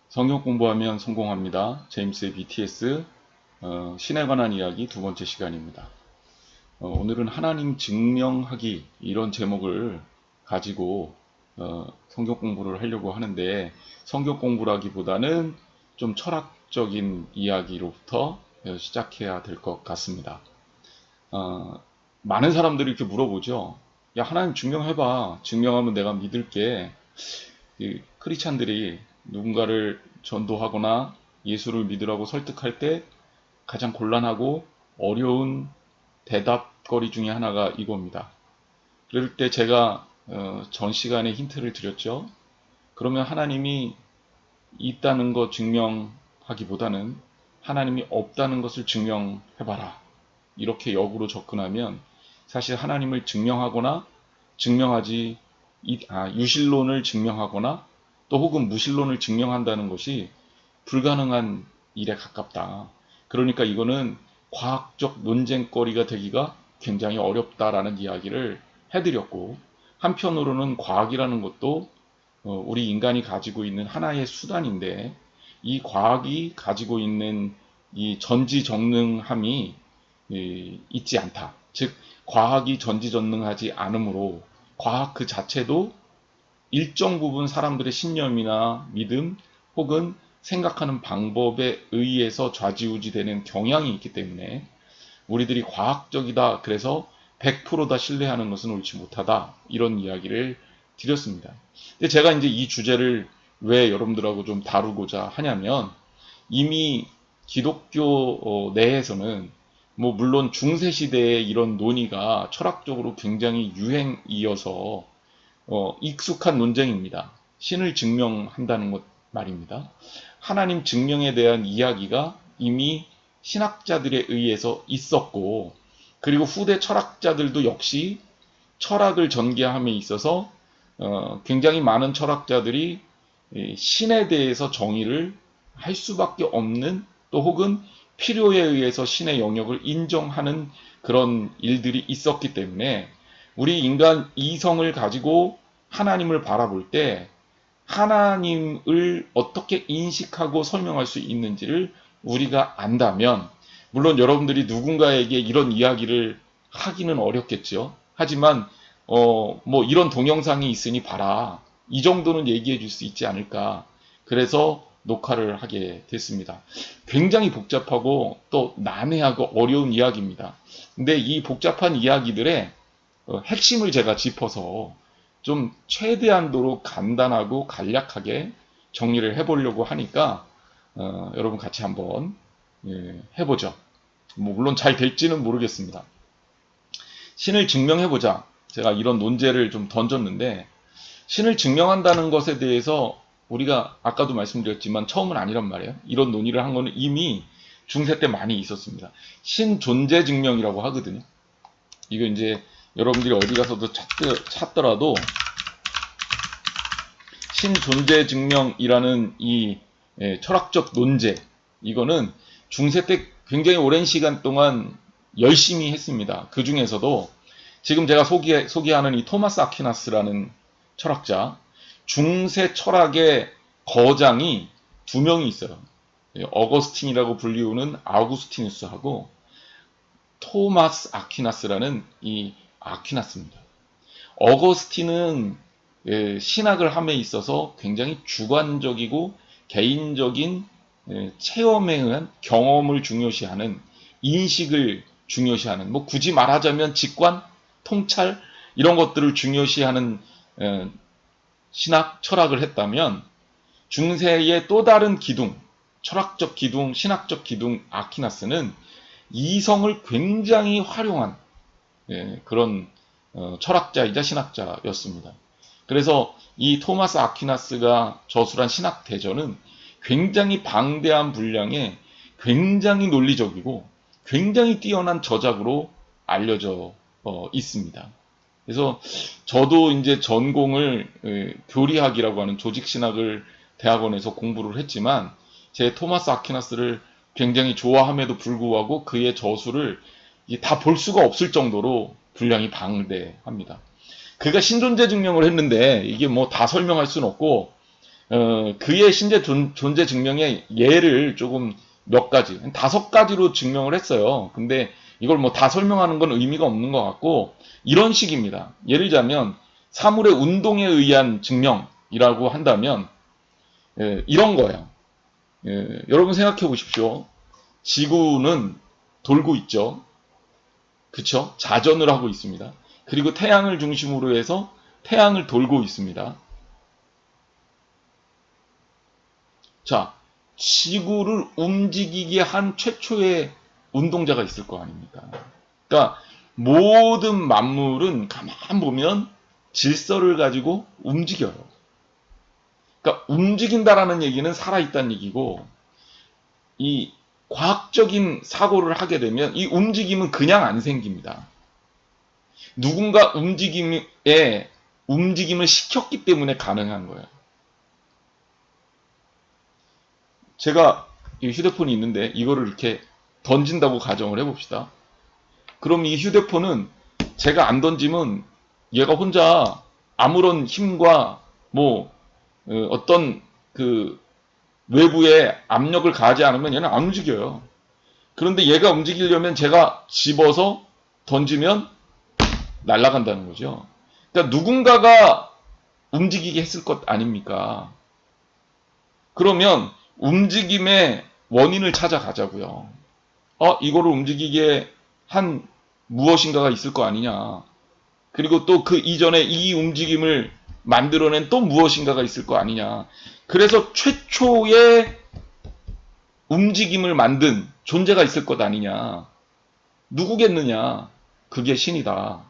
성경 공부하면 성공합니다. 제임스의 BTS 신에 관한 이야기 두 번째 시간입니다. 오늘은 하나님 증명하기 이런 제목을 가지고 성경 공부를 하려고 하는데, 성경 공부라기보다는 좀 철학적인 이야기로부터 시작해야 될 것 같습니다. 많은 사람들이 이렇게 물어보죠. 야, 하나님 증명해봐. 증명하면 내가 믿을게. 크리스찬들이 누군가를 전도하거나 예수를 믿으라고 설득할 때 가장 곤란하고 어려운 대답거리 중에 하나가 이겁니다. 그럴 때 제가 전 시간에 힌트를 드렸죠. 그러면 하나님이 있다는 것 증명하기보다는 하나님이 없다는 것을 증명해봐라. 이렇게 역으로 접근하면 사실 하나님을 증명하거나 유실론을 증명하거나 또 혹은 무실론을 증명한다는 것이 불가능한 일에 가깝다. 그러니까 이거는 과학적 논쟁거리가 되기가 굉장히 어렵다라는 이야기를 해드렸고, 한편으로는 과학이라는 것도 우리 인간이 가지고 있는 하나의 수단인데, 이 과학이 가지고 있는 이 전지전능함이 있지 않다. 즉 과학이 전지전능하지 않으므로 과학 그 자체도 일정 부분 사람들의 신념이나 믿음 혹은 생각하는 방법에 의해서 좌지우지되는 경향이 있기 때문에 우리들이 과학적이다, 그래서 100%다 신뢰하는 것은 옳지 못하다, 이런 이야기를 드렸습니다. 근데 제가 이제 이 주제를 왜 여러분들하고 좀 다루고자 하냐면, 이미 기독교 내에서는 물론 중세시대의 이런 논의가 철학적으로 굉장히 유행이어서 익숙한 논쟁입니다. 신을 증명한다는 것 말입니다. 하나님 증명에 대한 이야기가 이미 신학자들에 의해서 있었고, 그리고 후대 철학자들도 역시 철학을 전개함에 있어서 굉장히 많은 철학자들이 신에 대해서 정의를 할 수밖에 없는, 또 혹은 필요에 의해서 신의 영역을 인정하는 그런 일들이 있었기 때문에 우리 인간 이성을 가지고 하나님을 바라볼 때 하나님을 어떻게 인식하고 설명할 수 있는지를 우리가 안다면, 물론 여러분들이 누군가에게 이런 이야기를 하기는 어렵겠죠. 하지만 이런 동영상이 있으니 봐라, 이 정도는 얘기해 줄 수 있지 않을까. 그래서 녹화를 하게 됐습니다. 굉장히 복잡하고 또 난해하고 어려운 이야기입니다. 근데 이 복잡한 이야기들의 핵심을 제가 짚어서 좀 최대한도로 간단하고 간략하게 정리를 해보려고 하니까 여러분 같이 한번 해보죠. 물론 잘 될지는 모르겠습니다. 신을 증명해보자. 제가 이런 논제를 좀 던졌는데, 신을 증명한다는 것에 대해서 우리가 아까도 말씀드렸지만 처음은 아니란 말이에요. 이런 논의를 한 거는 이미 중세 때 많이 있었습니다. 신 존재 증명이라고 하거든요. 이거 이제 여러분들이 어디 가서도 찾더라도 신 존재 증명이라는 이 철학적 논제, 이거는 중세 때 굉장히 오랜 시간 동안 열심히 했습니다. 그 중에서도 지금 제가 소개하는 이 토마스 아퀴나스라는 철학자, 중세 철학의 거장이 두 명이 있어요. 어거스틴이라고 불리우는 아우구스티누스하고 토마스 아퀴나스라는 이 아퀴나스입니다. 어거스틴은 신학을 함에 있어서 굉장히 주관적이고 개인적인 체험에 의한 경험을 중요시하는, 인식을 중요시하는, 굳이 말하자면 직관, 통찰, 이런 것들을 중요시하는 신학, 철학을 했다면, 중세의 또 다른 기둥, 철학적 기둥, 신학적 기둥 아퀴나스는 이성을 굉장히 활용한 그런 철학자이자 신학자였습니다. 그래서 이 토마스 아퀴나스가 저술한 신학 대전은 굉장히 방대한 분량의 굉장히 논리적이고 굉장히 뛰어난 저작으로 알려져 있습니다. 그래서 저도 이제 전공을 교리학이라고 하는 조직신학을 대학원에서 공부를 했지만, 제 토마스 아퀴나스를 굉장히 좋아함에도 불구하고 그의 저술을 다 볼 수가 없을 정도로 분량이 방대합니다. 그가 신존재 증명을 했는데 이게 뭐 다 설명할 수는 없고 그의 신재 존재 증명의 예를 조금 몇 가지, 5가지로 증명을 했어요. 근데 이걸 뭐 다 설명하는 건 의미가 없는 것 같고 이런 식입니다. 예를 들자면 사물의 운동에 의한 증명이라고 한다면 이런 거예요. 여러분 생각해 보십시오. 지구는 돌고 있죠. 그쵸? 자전을 하고 있습니다. 그리고 태양을 중심으로 해서 태양을 돌고 있습니다. 자, 지구를 움직이게 한 최초의 운동자가 있을 거 아닙니까? 그러니까 모든 만물은 가만 보면 질서를 가지고 움직여요. 그러니까 움직인다라는 얘기는 살아있다는 얘기고 이 과학적인 사고를 하게 되면 이 움직임은 그냥 안 생깁니다. 누군가 움직임을 시켰기 때문에 가능한 거예요. 제가 이 휴대폰이 있는데 이거를 이렇게 던진다고 가정을 해봅시다. 그럼 이 휴대폰은 제가 안 던지면 얘가 혼자 아무런 힘과 뭐 어떤 그 외부에 압력을 가하지 않으면 얘는 안 움직여요. 그런데 얘가 움직이려면 제가 집어서 던지면 날아간다는 거죠. 그러니까 누군가가 움직이게 했을 것 아닙니까? 그러면 움직임의 원인을 찾아가자고요. 이거를 움직이게 한 무엇인가가 있을 거 아니냐. 그리고 또 그 이전에 이 움직임을 만들어낸 또 무엇인가가 있을 거 아니냐. 그래서 최초의 움직임을 만든 존재가 있을 것 아니냐. 누구겠느냐. 그게 신이다.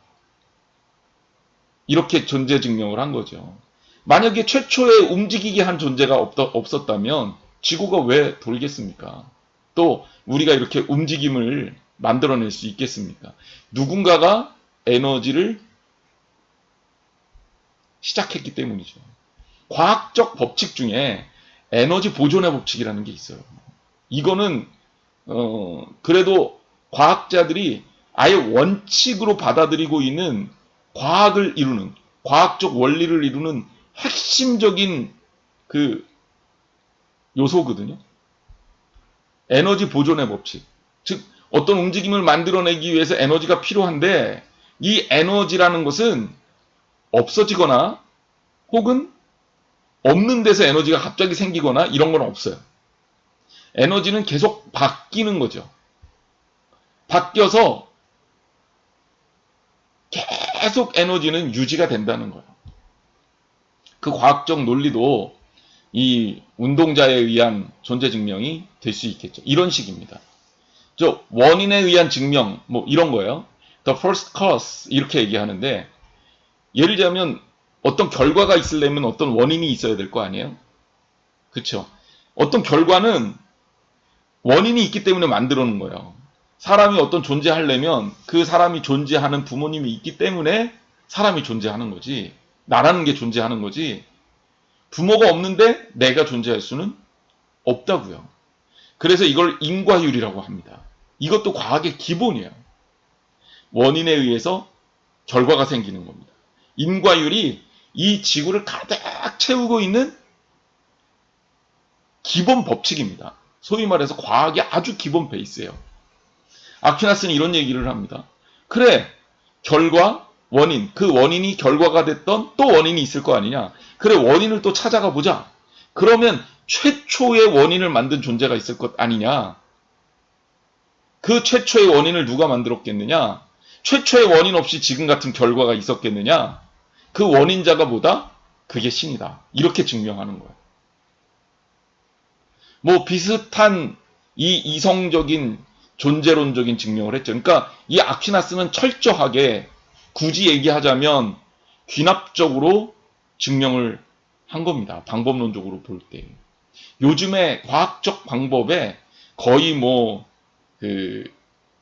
이렇게 존재 증명을 한 거죠. 만약에 최초에 움직이게 한 존재가 없었다면 지구가 왜 돌겠습니까? 또 우리가 이렇게 움직임을 만들어낼 수 있겠습니까? 누군가가 에너지를 시작했기 때문이죠. 과학적 법칙 중에 에너지 보존의 법칙이라는 게 있어요. 이거는 그래도 과학자들이 아예 원칙으로 받아들이고 있는 과학을 이루는 과학적 원리를 이루는 핵심적인 그 요소거든요. 에너지 보존의 법칙. 즉 어떤 움직임을 만들어내기 위해서 에너지가 필요한데 이 에너지라는 것은 없어지거나 혹은 없는 데서 에너지가 갑자기 생기거나 이런 건 없어요. 에너지는 계속 바뀌는 거죠. 바뀌어서 계속 에너지는 유지가 된다는 거예요. 그 과학적 논리도 이 운동자에 의한 존재 증명이 될 수 있겠죠. 이런 식입니다. 원인에 의한 증명 뭐 이런 거예요. The first cause 이렇게 얘기하는데 예를 들자면 어떤 결과가 있으려면 어떤 원인이 있어야 될 거 아니에요? 그렇죠? 어떤 결과는 원인이 있기 때문에 만들어 놓은 거예요. 사람이 어떤 존재하려면 그 사람이 존재하는 부모님이 있기 때문에 사람이 존재하는 거지. 나라는 게 존재하는 거지. 부모가 없는데 내가 존재할 수는 없다고요. 그래서 이걸 인과율이라고 합니다. 이것도 과학의 기본이에요. 원인에 의해서 결과가 생기는 겁니다. 인과율이 이 지구를 가득 채우고 있는 기본 법칙입니다. 소위 말해서 과학의 아주 기본 베이스예요. 아퀴나스는 이런 얘기를 합니다. 그래, 결과, 원인, 그 원인이 결과가 됐던 또 원인이 있을 거 아니냐. 그래, 원인을 또 찾아가 보자. 그러면 최초의 원인을 만든 존재가 있을 것 아니냐. 그 최초의 원인을 누가 만들었겠느냐. 최초의 원인 없이 지금 같은 결과가 있었겠느냐. 그 원인자가 뭐다? 그게 신이다. 이렇게 증명하는 거예요. 뭐 비슷한 이 이성적인 존재론적인 증명을 했죠. 그러니까 이 아퀴나스는 철저하게 굳이 얘기하자면 귀납적으로 증명을 한 겁니다. 방법론적으로 볼 때. 요즘의 과학적 방법에 거의 뭐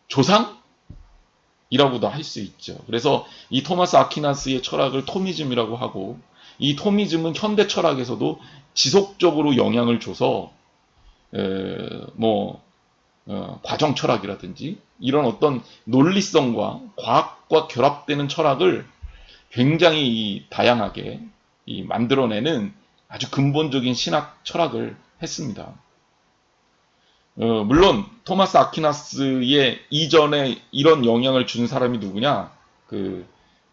조상이라고도 할 수 있죠. 그래서 이 토마스 아퀴나스의 철학을 토미즘이라고 하고 이 토미즘은 현대 철학에서도 지속적으로 영향을 줘서 과정 철학이라든지 이런 어떤 논리성과 과학과 결합되는 철학을 굉장히 다양하게 만들어내는 아주 근본적인 신학 철학을 했습니다. 물론 토마스 아퀴나스의 이전에 이런 영향을 준 사람이 누구냐?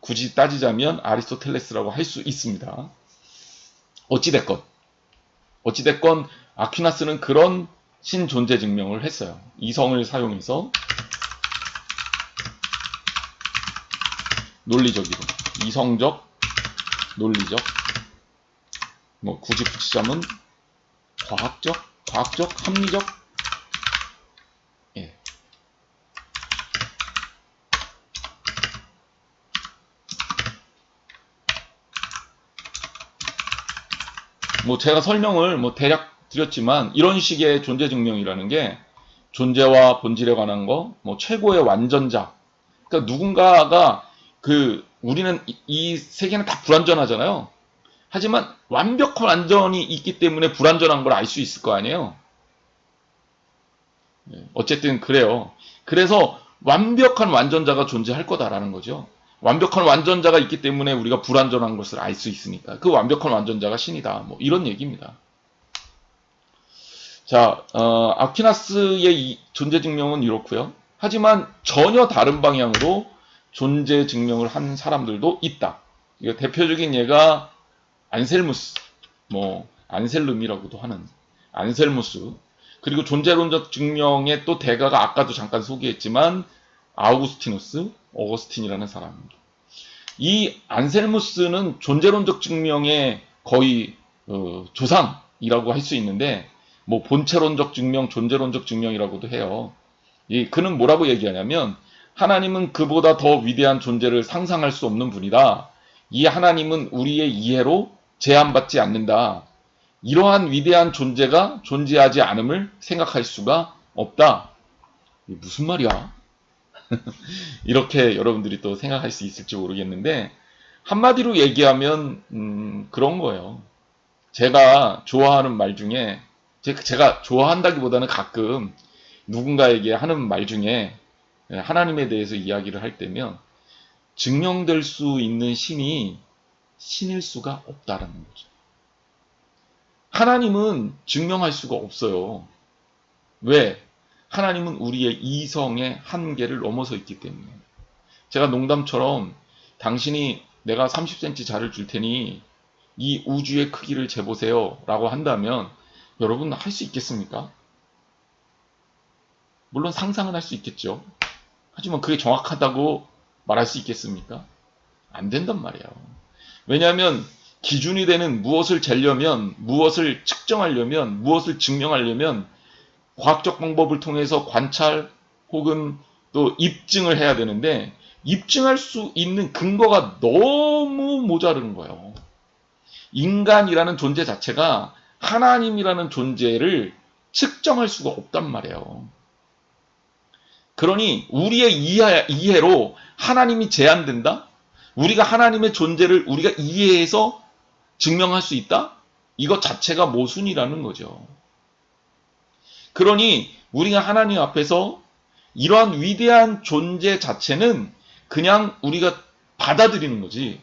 굳이 따지자면 아리스토텔레스라고 할 수 있습니다. 어찌됐건 아퀴나스는 그런 신존재 증명을 했어요. 이성을 사용해서 논리적이로, 이성적, 논리적, 뭐 굳이 붙이자면 과학적, 합리적, 예. 뭐 제가 설명을 뭐 대략 드렸지만 이런 식의 존재 증명이라는 게 존재와 본질에 관한 거, 뭐 최고의 완전자. 그러니까 누군가가 우리는 이 세계는 다 불완전하잖아요. 하지만 완벽한 완전이 있기 때문에 불완전한 걸 알 수 있을 거 아니에요. 어쨌든 그래요. 그래서 완벽한 완전자가 존재할 거다라는 거죠. 완벽한 완전자가 있기 때문에 우리가 불완전한 것을 알 수 있으니까 그 완벽한 완전자가 신이다. 뭐 이런 얘기입니다. 자, 아퀴나스의 이 존재 증명은 이렇고요. 하지만 전혀 다른 방향으로 존재 증명을 한 사람들도 있다. 이거 대표적인 예가 안셀무스, 뭐 안셀름이라고도 하는 안셀무스. 그리고 존재론적 증명의 또 대가가 아까도 잠깐 소개했지만 아우구스티누스, 어거스틴이라는 사람입니다. 이 안셀무스는 존재론적 증명의 거의 조상이라고 할 수 있는데 뭐 본체론적 증명, 존재론적 증명이라고도 해요. 그는 뭐라고 얘기하냐면 하나님은 그보다 더 위대한 존재를 상상할 수 없는 분이다. 이 하나님은 우리의 이해로 제한받지 않는다. 이러한 위대한 존재가 존재하지 않음을 생각할 수가 없다. 이게 무슨 말이야? 이렇게 여러분들이 또 생각할 수 있을지 모르겠는데 한마디로 얘기하면 그런 거예요. 제가 좋아하는 말 중에 제가 좋아한다기보다는 가끔 누군가에게 하는 말 중에 하나님에 대해서 이야기를 할 때면 증명될 수 있는 신이 신일 수가 없다라는 거죠. 하나님은 증명할 수가 없어요. 왜? 하나님은 우리의 이성의 한계를 넘어서 있기 때문에. 제가 농담처럼 당신이 내가 30cm 자를 줄 테니 이 우주의 크기를 재보세요 라고 한다면 여러분 할 수 있겠습니까? 물론 상상은 할 수 있겠죠. 하지만 그게 정확하다고 말할 수 있겠습니까? 안 된단 말이에요. 왜냐하면 기준이 되는 무엇을 재려면, 무엇을 측정하려면, 무엇을 증명하려면 과학적 방법을 통해서 관찰 혹은 또 입증을 해야 되는데 입증할 수 있는 근거가 너무 모자른 거예요. 인간이라는 존재 자체가 하나님이라는 존재를 측정할 수가 없단 말이에요. 그러니 우리의 이해로 하나님이 제한된다? 우리가 하나님의 존재를 우리가 이해해서 증명할 수 있다? 이것 자체가 모순이라는 거죠. 그러니 우리가 하나님 앞에서 이러한 위대한 존재 자체는 그냥 우리가 받아들이는 거지.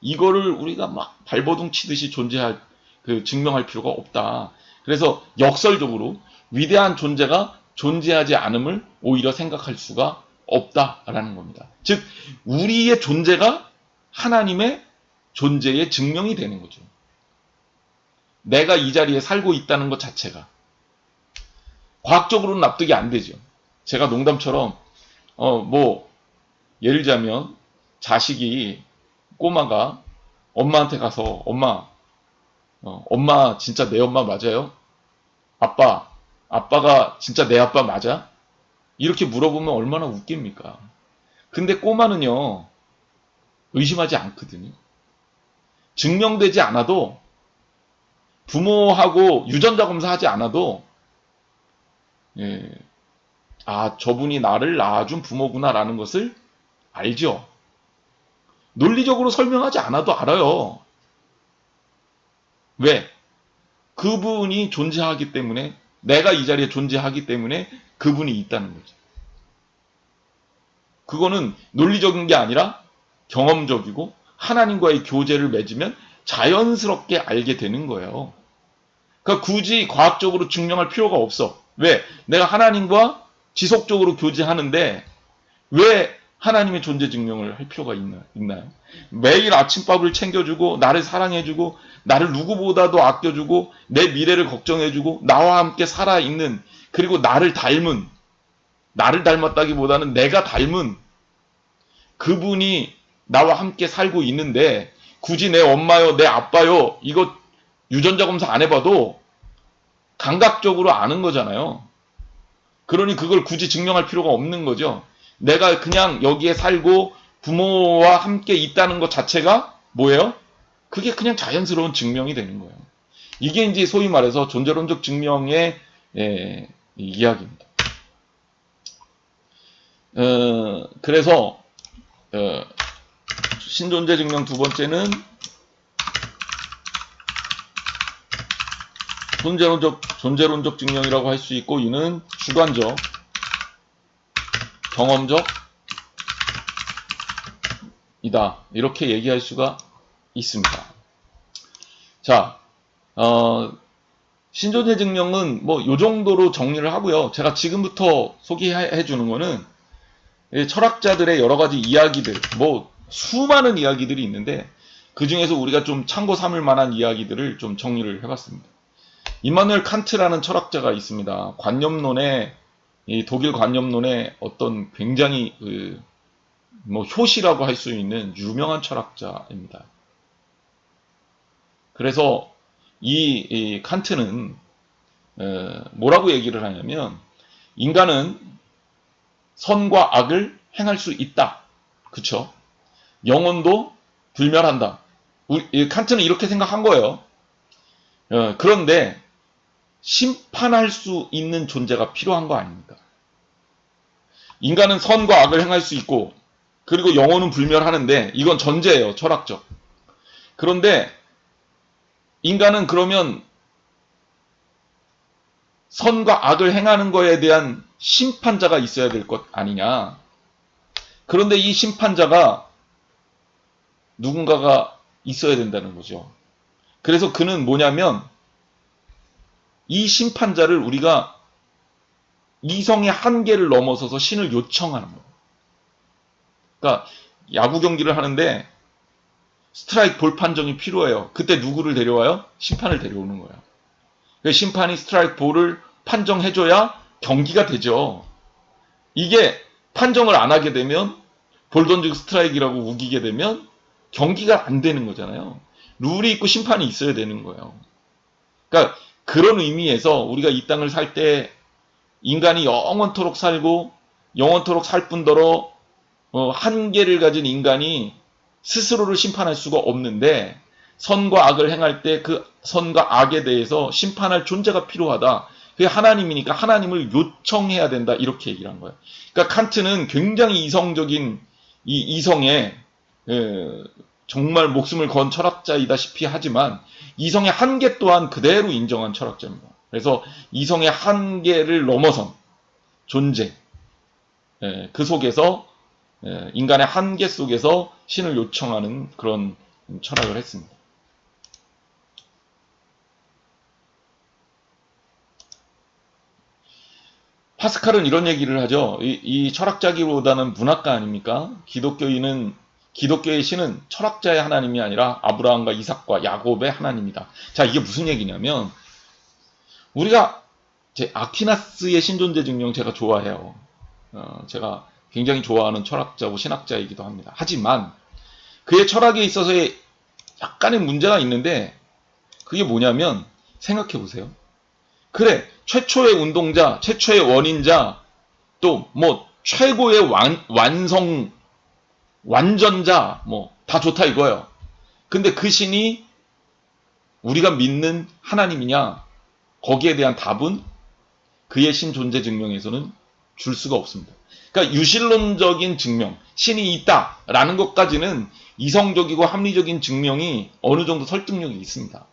이거를 우리가 막 발버둥 치듯이 증명할 필요가 없다. 그래서 역설적으로 위대한 존재가 존재하지 않음을 오히려 생각할 수가 없다라는 겁니다. 즉 우리의 존재가 하나님의 존재의 증명이 되는 거죠. 내가 이 자리에 살고 있다는 것 자체가 과학적으로는 납득이 안 되죠. 제가 농담처럼 예를 들자면 꼬마가 엄마한테 가서 엄마 진짜 내 엄마 맞아요? 아빠가 진짜 내 아빠 맞아? 이렇게 물어보면 얼마나 웃깁니까? 근데 꼬마는요 의심하지 않거든요. 증명되지 않아도 부모하고 유전자 검사하지 않아도 저분이 나를 낳아준 부모구나라는 것을 알죠. 논리적으로 설명하지 않아도 알아요. 왜? 그분이 존재하기 때문에 내가 이 자리에 존재하기 때문에 그분이 있다는 거죠. 그거는 논리적인 게 아니라 경험적이고 하나님과의 교제를 맺으면 자연스럽게 알게 되는 거예요. 그러니까 굳이 과학적으로 증명할 필요가 없어. 왜? 내가 하나님과 지속적으로 교제하는데 왜 하나님의 존재 증명을 할 필요가 있나요? 매일 아침밥을 챙겨주고 나를 사랑해주고 나를 누구보다도 아껴주고 내 미래를 걱정해주고 나와 함께 살아있는, 그리고 나를 닮았다기보다는 내가 닮은 그분이 나와 함께 살고 있는데 굳이 내 엄마요 내 아빠요 이거 유전자 검사 안 해봐도 감각적으로 아는 거잖아요. 그러니 그걸 굳이 증명할 필요가 없는 거죠. 내가 그냥 여기에 살고 부모와 함께 있다는 것 자체가 뭐예요? 그게 그냥 자연스러운 증명이 되는 거예요. 이게 이제 소위 말해서 존재론적 증명의 이야기입니다. 그래서 신존재 증명 두 번째는 존재론적 증명이라고 할 수 있고, 이는 주관적, 경험적 이다, 이렇게 얘기할 수가 있습니다. 자, 신존재 증명은 뭐 요 정도로 정리를 하고요. 제가 지금부터 소개해 주는 거는 철학자들의 여러 가지 이야기들, 뭐 수많은 이야기들이 있는데 그 중에서 우리가 좀 참고 삼을 만한 이야기들을 좀 정리를 해봤습니다. 이마누엘 칸트라는 철학자가 있습니다. 이 독일 관념론의 어떤 굉장히 효시라고 할 수 있는 유명한 철학자입니다. 그래서 이 칸트는 뭐라고 얘기를 하냐면, 인간은 선과 악을 행할 수 있다. 그쵸? 영혼도 불멸한다. 칸트는 이렇게 생각한 거예요. 그런데 심판할 수 있는 존재가 필요한 거 아닙니까? 인간은 선과 악을 행할 수 있고, 그리고 영혼은 불멸하는데, 이건 전제예요, 철학적. 그런데 인간은 그러면 선과 악을 행하는 거에 대한 심판자가 있어야 될 것 아니냐. 그런데 이 심판자가 누군가가 있어야 된다는 거죠. 그래서 그는 뭐냐면, 이 심판자를 우리가 이성의 한계를 넘어서서 신을 요청하는 거예요. 그러니까 야구 경기를 하는데 스트라이크 볼 판정이 필요해요. 그때 누구를 데려와요? 심판을 데려오는 거예요. 심판이 스트라이크 볼을 판정해줘야 경기가 되죠. 이게 판정을 안 하게 되면, 볼 던지고 스트라이크라고 우기게 되면 경기가 안 되는 거잖아요. 룰이 있고 심판이 있어야 되는 거예요. 그러니까 그런 의미에서 우리가 이 땅을 살 때 인간이 영원토록 살고 영원토록 살 뿐더러 한계를 가진 인간이 스스로를 심판할 수가 없는데, 선과 악을 행할 때 그 선과 악에 대해서 심판할 존재가 필요하다. 그게 하나님이니까 하나님을 요청해야 된다, 이렇게 얘기를 한 거예요. 그러니까 칸트는 굉장히 이성적인 이성에 정말 목숨을 건 철학자이다시피 하지만 이성의 한계 또한 그대로 인정한 철학자입니다. 그래서 이성의 한계를 넘어선 존재, 그 속에서 인간의 한계 속에서 신을 요청하는 그런 철학을 했습니다. 파스칼은 이런 얘기를 하죠. 이 철학자기보다는 문학가 아닙니까? 기독교의 신은 철학자의 하나님이 아니라 아브라함과 이삭과 야곱의 하나님이다. 자, 이게 무슨 얘기냐면, 우리가 아퀴나스의 신존재 증명 제가 좋아해요. 제가 굉장히 좋아하는 철학자고 신학자이기도 합니다. 하지만 그의 철학에 있어서의 약간의 문제가 있는데, 그게 뭐냐면, 생각해 보세요. 그래, 최초의 운동자, 최초의 원인자, 또 뭐 최고의 완전자, 뭐 다 좋다 이거예요. 근데 그 신이 우리가 믿는 하나님이냐? 거기에 대한 답은 그의 신 존재 증명에서는 줄 수가 없습니다. 그러니까 유실론적인 증명, 신이 있다라는 것까지는 이성적이고 합리적인 증명이 어느 정도 설득력이 있습니다.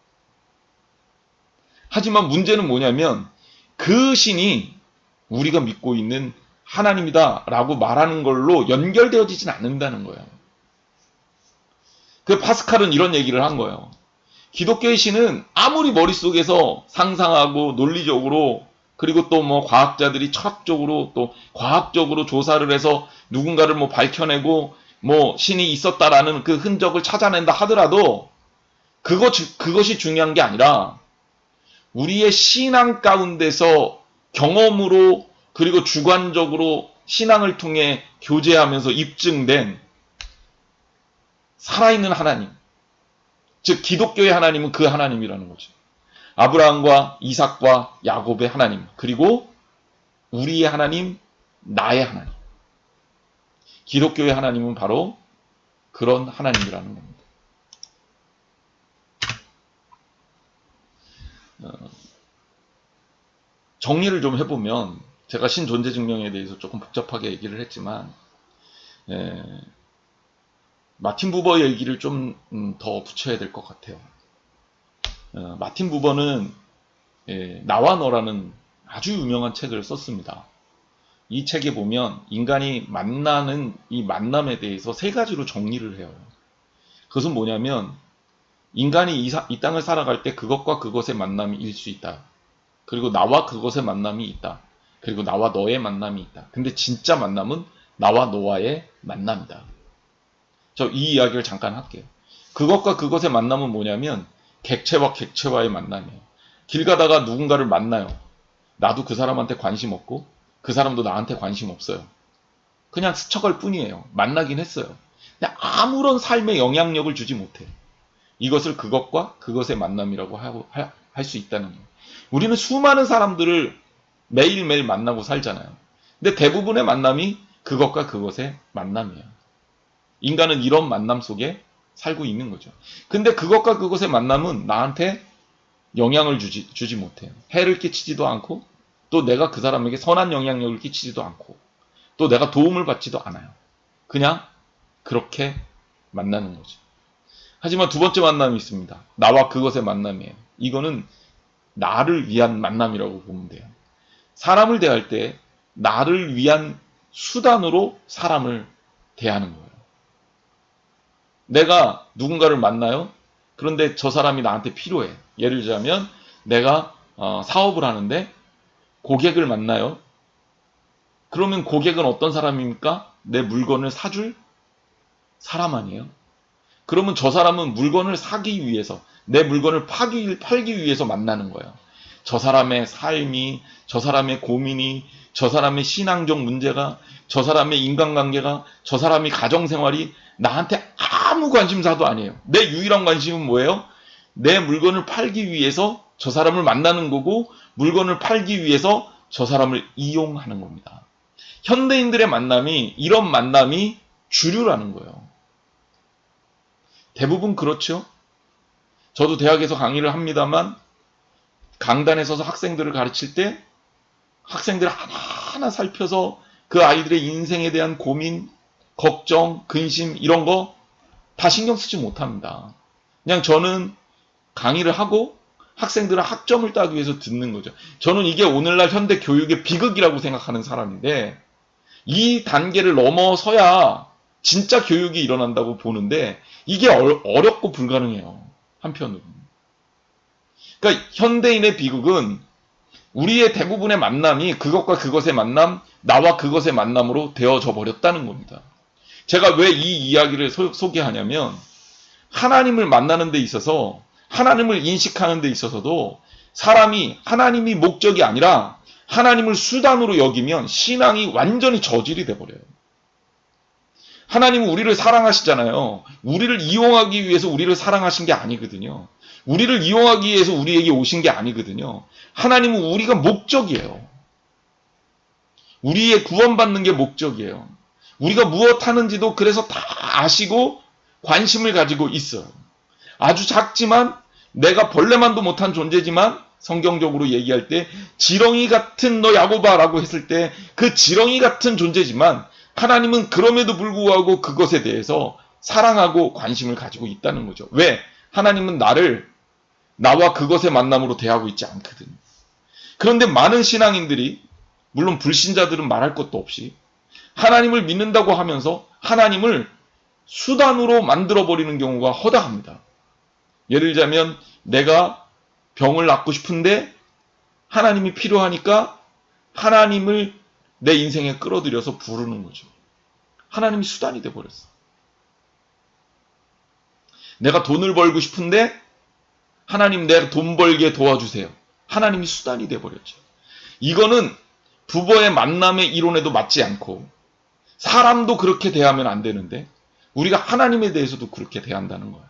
하지만 문제는 뭐냐면, 그 신이 우리가 믿고 있는 하나님이다라고 말하는 걸로 연결되어지진 않는다는 거예요. 그 파스칼은 이런 얘기를 한 거예요. 기독교의 신은 아무리 머릿속에서 상상하고 논리적으로 그리고 또 뭐 과학자들이 철학적으로 또 과학적으로 조사를 해서 누군가를 뭐 밝혀내고 뭐 신이 있었다라는 그 흔적을 찾아낸다 하더라도 그것이 중요한 게 아니라 우리의 신앙 가운데서 경험으로 그리고 주관적으로 신앙을 통해 교제하면서 입증된 살아있는 하나님, 즉 기독교의 하나님은 그 하나님이라는 거죠. 아브라함과 이삭과 야곱의 하나님, 그리고 우리의 하나님, 나의 하나님. 기독교의 하나님은 바로 그런 하나님이라는 겁니다. 정리를 좀 해보면 제가 신존재 증명에 대해서 조금 복잡하게 얘기를 했지만 마틴 부버 얘기를 좀 더 붙여야 될 것 같아요. 마틴 부버는 나와 너라는 아주 유명한 책을 썼습니다. 이 책에 보면 인간이 만나는 이 만남에 대해서 세 가지로 정리를 해요. 그것은 뭐냐면 인간이 이 땅을 살아갈 때 그것과 그것의 만남이 일 수 있다. 그리고 나와 그것의 만남이 있다. 그리고 나와 너의 만남이 있다. 근데 진짜 만남은 나와 너와의 만남이다. 저 이 이야기를 잠깐 할게요. 그것과 그것의 만남은 뭐냐면 객체와 객체와의 만남이에요. 길 가다가 누군가를 만나요. 나도 그 사람한테 관심 없고 그 사람도 나한테 관심 없어요. 그냥 스쳐갈 뿐이에요. 만나긴 했어요. 근데 아무런 삶에 영향력을 주지 못해. 이것을 그것과 그것의 만남이라고 할 수 있다는 거예요. 우리는 수많은 사람들을 매일매일 만나고 살잖아요. 근데 대부분의 만남이 그것과 그것의 만남이에요. 인간은 이런 만남 속에 살고 있는 거죠. 근데 그것과 그것의 만남은 나한테 영향을 주지 못해요. 해를 끼치지도 않고 또 내가 그 사람에게 선한 영향력을 끼치지도 않고 또 내가 도움을 받지도 않아요. 그냥 그렇게 만나는 거죠. 하지만 두 번째 만남이 있습니다. 나와 그것의 만남이에요. 이거는 나를 위한 만남이라고 보면 돼요. 사람을 대할 때 나를 위한 수단으로 사람을 대하는 거예요. 내가 누군가를 만나요. 그런데 저 사람이 나한테 필요해. 예를 들자면 내가 사업을 하는데 고객을 만나요. 그러면 고객은 어떤 사람입니까? 내 물건을 사줄 사람 아니에요? 그러면 저 사람은 물건을 사기 위해서 내 물건을 팔기 위해서 만나는 거예요. 저 사람의 삶이, 저 사람의 고민이, 저 사람의 신앙적 문제가, 저 사람의 인간관계가, 저 사람의 가정생활이 나한테 아무 관심사도 아니에요. 내 유일한 관심은 뭐예요? 내 물건을 팔기 위해서 저 사람을 만나는 거고 물건을 팔기 위해서 저 사람을 이용하는 겁니다. 현대인들의 만남이 이런 만남이 주류라는 거예요. 대부분 그렇죠. 저도 대학에서 강의를 합니다만 강단에 서서 학생들을 가르칠 때 학생들을 하나하나 살펴서 그 아이들의 인생에 대한 고민, 걱정, 근심 이런 거 다 신경 쓰지 못합니다. 그냥 저는 강의를 하고 학생들은 학점을 따기 위해서 듣는 거죠. 저는 이게 오늘날 현대 교육의 비극이라고 생각하는 사람인데 이 단계를 넘어서야 진짜 교육이 일어난다고 보는데 이게 어렵고 불가능해요. 한편으로. 그러니까 현대인의 비극은 우리의 대부분의 만남이 그것과 그것의 만남, 나와 그것의 만남으로 되어져 버렸다는 겁니다. 제가 왜 이 이야기를 소개하냐면 하나님을 만나는 데 있어서 하나님을 인식하는 데 있어서도 사람이 하나님이 목적이 아니라 하나님을 수단으로 여기면 신앙이 완전히 저질이 돼버려요. 하나님은 우리를 사랑하시잖아요. 우리를 이용하기 위해서 우리를 사랑하신 게 아니거든요. 우리를 이용하기 위해서 우리에게 오신 게 아니거든요. 하나님은 우리가 목적이에요. 우리의 구원받는 게 목적이에요. 우리가 무엇 하는지도 그래서 다 아시고 관심을 가지고 있어요. 아주 작지만 내가 벌레만도 못한 존재지만 성경적으로 얘기할 때 지렁이 같은 너 야곱아라고 했을 때 그 지렁이 같은 존재지만 하나님은 그럼에도 불구하고 그것에 대해서 사랑하고 관심을 가지고 있다는 거죠. 왜? 하나님은 나와 그것의 만남으로 대하고 있지 않거든요. 그런데 많은 신앙인들이, 물론 불신자들은 말할 것도 없이 하나님을 믿는다고 하면서 하나님을 수단으로 만들어버리는 경우가 허다합니다. 예를 들자면 내가 병을 낫고 싶은데 하나님이 필요하니까 하나님을 내 인생에 끌어들여서 부르는 거죠. 하나님이 수단이 돼버렸어. 내가 돈을 벌고 싶은데 하나님 내가 돈 벌게 도와주세요. 하나님이 수단이 돼버렸죠. 이거는 부부의 만남의 이론에도 맞지 않고 사람도 그렇게 대하면 안 되는데 우리가 하나님에 대해서도 그렇게 대한다는 거야.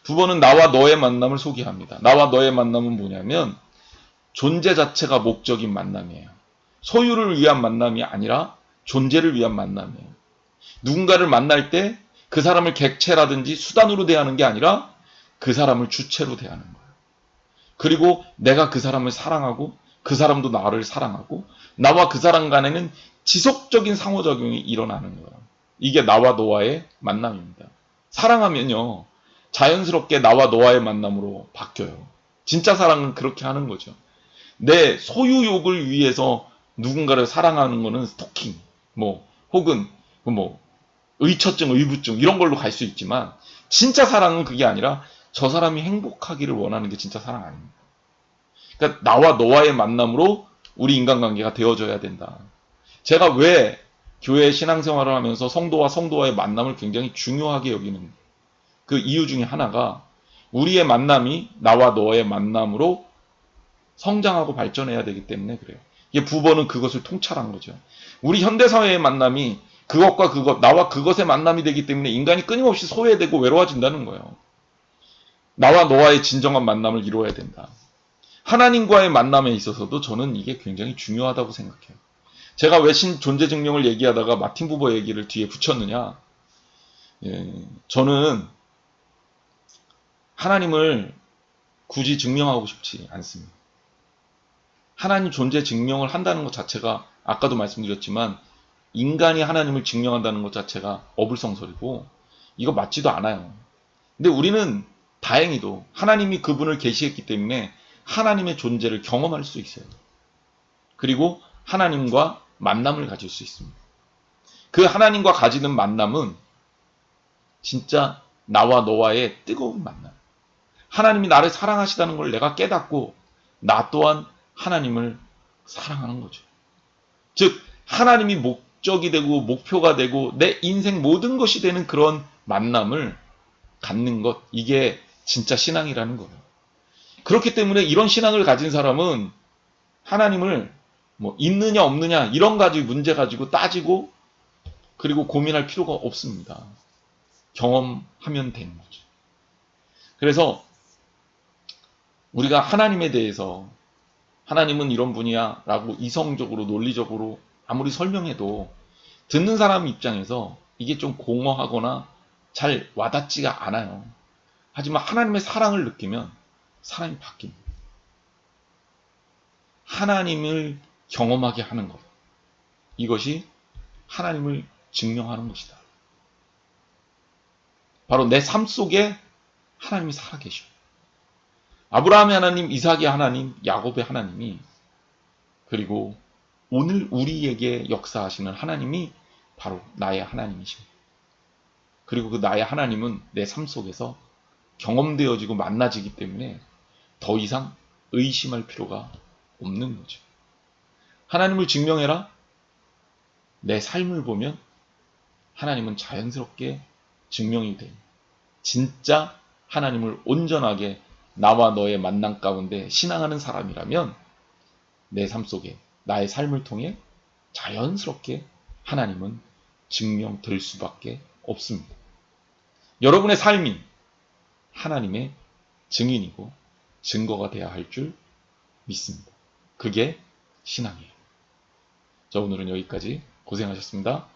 부부는 나와 너의 만남을 소개합니다. 나와 너의 만남은 뭐냐면 존재 자체가 목적인 만남이에요. 소유를 위한 만남이 아니라 존재를 위한 만남이에요. 누군가를 만날 때 그 사람을 객체라든지 수단으로 대하는 게 아니라 그 사람을 주체로 대하는 거예요. 그리고 내가 그 사람을 사랑하고 그 사람도 나를 사랑하고 나와 그 사람 간에는 지속적인 상호작용이 일어나는 거예요. 이게 나와 너와의 만남입니다. 사랑하면요, 자연스럽게 나와 너와의 만남으로 바뀌어요. 진짜 사랑은 그렇게 하는 거죠. 내 소유욕을 위해서 누군가를 사랑하는 거는 스토킹, 혹은 의처증, 의부증 이런 걸로 갈 수 있지만 진짜 사랑은 그게 아니라 저 사람이 행복하기를 원하는 게 진짜 사랑 아닙니다. 그러니까 나와 너와의 만남으로 우리 인간관계가 되어져야 된다. 제가 왜 교회 신앙생활을 하면서 성도와 성도와의 만남을 굉장히 중요하게 여기는 그 이유 중에 하나가 우리의 만남이 나와 너의 만남으로 성장하고 발전해야 되기 때문에 그래요. 이게 부부는 그것을 통찰한 거죠. 우리 현대사회의 만남이 그것과 그것, 나와 그것의 만남이 되기 때문에 인간이 끊임없이 소외되고 외로워진다는 거예요. 나와 너와의 진정한 만남을 이루어야 된다. 하나님과의 만남에 있어서도 저는 이게 굉장히 중요하다고 생각해요. 제가 왜 존재 증명을 얘기하다가 마틴 부버 얘기를 뒤에 붙였느냐. 저는 하나님을 굳이 증명하고 싶지 않습니다. 하나님 존재 증명을 한다는 것 자체가 아까도 말씀드렸지만 인간이 하나님을 증명한다는 것 자체가 어불성설이고 이거 맞지도 않아요. 근데 우리는 다행히도 하나님이 그분을 계시했기 때문에 하나님의 존재를 경험할 수 있어요. 그리고 하나님과 만남을 가질 수 있습니다. 그 하나님과 가지는 만남은 진짜 나와 너와의 뜨거운 만남. 하나님이 나를 사랑하시다는 걸 내가 깨닫고 나 또한 하나님을 사랑하는 거죠. 즉 하나님이 목적이 되고 목표가 되고 내 인생 모든 것이 되는 그런 만남을 갖는 것, 이게 진짜 신앙이라는 거예요. 그렇기 때문에 이런 신앙을 가진 사람은 하나님을 있느냐 없느냐 이런 가지 문제 가지고 따지고 그리고 고민할 필요가 없습니다. 경험하면 되는 거죠. 그래서 우리가 하나님에 대해서 하나님은 이런 분이야 라고 이성적으로 논리적으로 아무리 설명해도 듣는 사람 입장에서 이게 좀 공허하거나 잘 와닿지가 않아요. 하지만 하나님의 사랑을 느끼면 사람이 바뀝니다. 하나님을 경험하게 하는 것. 이것이 하나님을 증명하는 것이다. 바로 내 삶 속에 하나님이 살아계셔. 아브라함의 하나님, 이삭의 하나님, 야곱의 하나님이 그리고 오늘 우리에게 역사하시는 하나님이 바로 나의 하나님이십니다. 그리고 그 나의 하나님은 내 삶 속에서 경험되어지고 만나지기 때문에 더 이상 의심할 필요가 없는 거죠. 하나님을 증명해라. 내 삶을 보면 하나님은 자연스럽게 증명이 돼. 진짜 하나님을 온전하게 나와 너의 만남 가운데 신앙하는 사람이라면 내 삶 속에 나의 삶을 통해 자연스럽게 하나님은 증명될 수밖에 없습니다. 여러분의 삶이 하나님의 증인이고 증거가 되어야 할 줄 믿습니다. 그게 신앙이에요. 자, 오늘은 여기까지 고생하셨습니다.